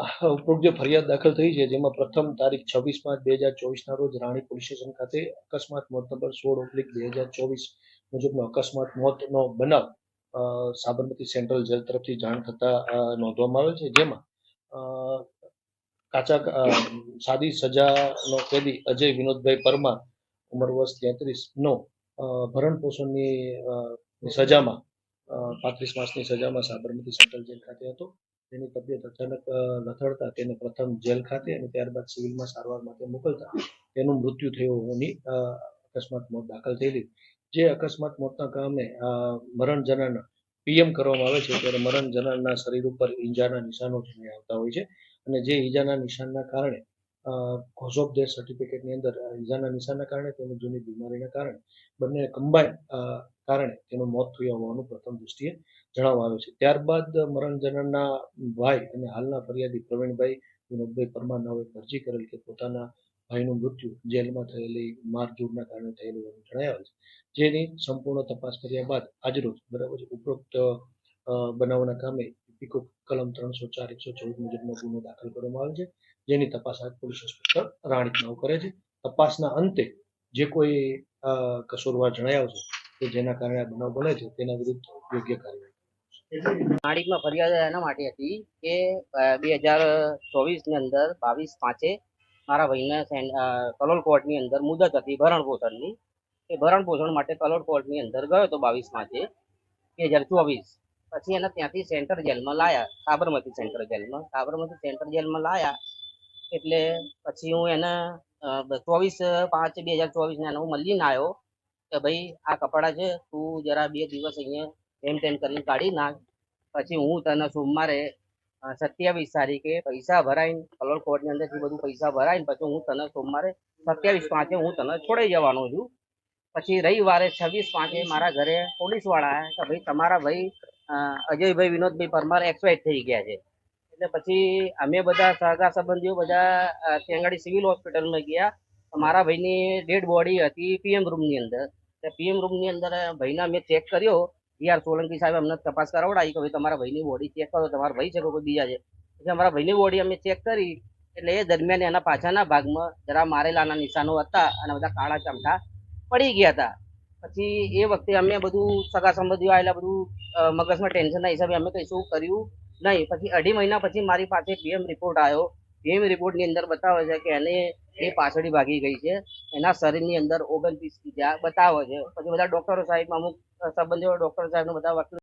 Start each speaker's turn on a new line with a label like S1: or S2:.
S1: ઉપરોક્ત જે ફરિયાદ દાખલ થઈ છે જેમાં પ્રથમ તારીખ 26/5/2024 રોજ રાણી પોલીસ સ્ટેશન ખાતે અકસ્માત મોત નંબર 16/2024 મુજબનો અકસ્માત મોતનો બનાવ સાબરમતી સેન્ટ્રલ જેલ તરફથી જાણ થતા નોંધવામાં આવેલ છે, જેમાં સાદી સજાનો કેદી અજય વિનોદભાઈ પરમાર ઉંમર વર્ષ 33 નો ભરણ પોષણની સજામાં 35 માસની સજામાં સાબરમતી સેન્ટ્રલ જેલ ખાતે હતો. તેની તબિયત અચાનક લથડતા તેને પ્રથમ જેલ ખાતે અને ત્યારબાદ સિવિલમાં સારવાર માટે મોકલતા તેનું મૃત્યુ થયું હોવાની અકસ્માત મોત દાખલ થયેલી. જે અકસ્માત મોતના કારણે મરણ જનારના પીએમ કરવામાં આવે છે ત્યારે મરણ જનારના શરીર ઉપર ઈજાના નિશાનો આવતા હોય છે અને જે ઈજાના નિશાનના કારણે કોઝ ઓફ ડેથ સર્ટિફિકેટની અંદર ઈજાના નિશાનના કારણે તેની જૂની બીમારીના કારણે બંને કમ્બાઈન કારણે તેનું મોત થયું હોવાનું પ્રથમ દૃષ્ટિએ જણાવવામાં આવે છે. ત્યારબાદ મરણ જનારના ભાઈ અને હાલના ફરિયાદી પ્રવીણભાઈ વિનોદભાઈ પરમાર નાઓએ અરજી કરેલ કે પોતાના ભાઈનું મૃત્યુ જેલમાં થયેલી મારઝૂડના કારણે થયેલું હોવાનું જણાવેલ છે. જેની સંપૂર્ણ તપાસ કર્યા બાદ આજરોજ બરાબર ઉપરોક્ત બનાવના કામે ઇપિકો કલમ 304/114 મુજબનો ગુનો દાખલ કરવામાં આવે છે, જેની તપાસ પોલીસ ઇન્સ્પેક્ટર રાણીપ નાઓ કરે છે. તપાસના અંતે જે કોઈ કસૂરવાર જણાય આવશે કે જેના કારણે આ બનાવ બને છે તેના વિરુદ્ધ યોગ્ય કાર્યવાહી.
S2: નાડીમાં ફરિયાદ એના માટે હતી કે 2024 ની અંદર 22/5 મારા ભાઈને કલોલ કોર્ટની અંદર મુદત હતી ભરણ પોષણની. એ ભરણ પોષણ માટે કલોલ કોર્ટની અંદર ગયો હતો 22/5 2024. પછી એને ત્યાંથી સેન્ટ્રલ જેલમાં લાયા, સાબરમતી સેન્ટ્રલ જેલમાં લાયા. એટલે પછી હું એને 24/5/2024 ને હું મળીને આવ્યો કે ભાઈ આ કપડાં છે, તું જરા 2 દિવસ અહીંયા એમ તેમ કરીને કાઢી નાખ, પછી હું તને સોમવારે 27 તારીખે પૈસા ભરાઈને કલોલ કોર્ટની અંદરથી બધું પૈસા ભરાઈને પછી હું તને સોમવારે 27/5 હું તને છોડાઈ જવાનો છું. પછી રવિવારે 26/5 મારા ઘરે પોલીસવાળા આવ્યા કે ભાઈ તમારા ભાઈ અજયભાઈ વિનોદભાઈ પરમાર એક્સપાયર થઈ ગયા છે. એટલે પછી અમે બધા સગા સંબંધીઓ બધા તેંગાડી સિવિલ હોસ્પિટલમાં ગયા. મારા ભાઈની ડેડ બોડી હતી પીએમ રૂમની અંદર. પીએમ રૂમની અંદર ભાઈને અમે ચેક કર્યો. સોલંકી સાહેબ અમને તપાસ કરાવડાવી કે ભાઈ તમારા ભાઈની બોડી ચેક કરો, તમારા ભાઈ છે કે કોઈ બીજા છે. પછી અમારા ભાઈની બોડી અમે ચેક કરી એટલે એ દરમિયાન એના પાછળના ભાગમાં જરા મારેલાના નિશાનો હતા અને બધા કાળા ચમટા પડી ગયા હતા. પછી એ વખતે અમે બધું સગા સંબંધીઓ આવેલા બધું મગજમાં ટેન્શનના હિસાબે અમે કશું કર્યું નહીં. પછી 2.5 મહિના પછી મારી પાસે પીએમ રિપોર્ટ આવ્યો. પીએમ રિપોર્ટની અંદર બતાવે છે કે એને એ પાછળી ભાગી ગઈ છે, એના શરીરની અંદર 29 ઈજા બતાવે છે. પછી બધા ડોક્ટરો સાહેબ, અમુક સંબંધીઓ ડોક્ટર સાહેબને બધા વકીલ